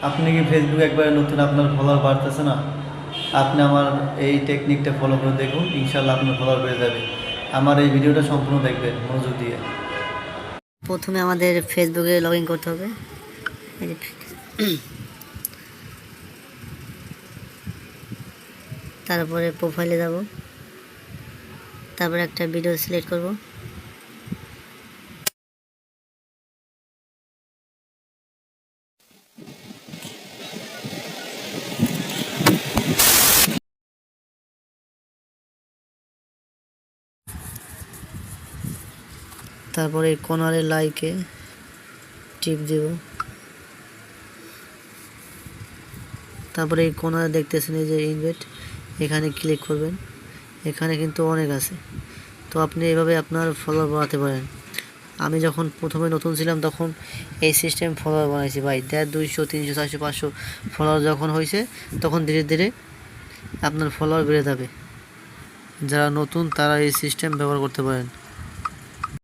আপনি কি ফেসবুক একবারে নতুন, আপনার ফলোয়ার বাড়তেছে না? আপনি আমার এই টেকনিকটা ফলো করে দেখুন, ইনশাল্লাহ আপনার ফলোয়ার বেড়ে যাবে। আমার এই ভিডিওটা সম্পূর্ণ দেখবেন মনোযোগ দিয়ে। প্রথমে আমাদের ফেসবুকে লগ ইন করতে হবে। তারপরে প্রোফাইলে যাব, তারপরে একটা ভিডিও সিলেক্ট করব। তারপরে কর্নারে লাইকে টিপ দেব। তারপরে এই কর্নারে দেখতেছেন এই যে ইনভাইট, এখানে ক্লিক করবেন। এখানে কিন্তু অনেক আছে, তো আপনি এইভাবে আপনার ফলোয়ার বাড়াতে পারেন। আমি যখন প্রথমে নতুন ছিলাম তখন এই সিস্টেম ফলোয়ার বানাইছি ভাই, 150, 200, 300, 400, 500 ফলোয়ার যখন হয়েছে তখন ধীরে ধীরে আপনার ফলোয়ার বেড়ে যাবে। যারা নতুন তারা এই সিস্টেম ব্যবহার করতে পারেন।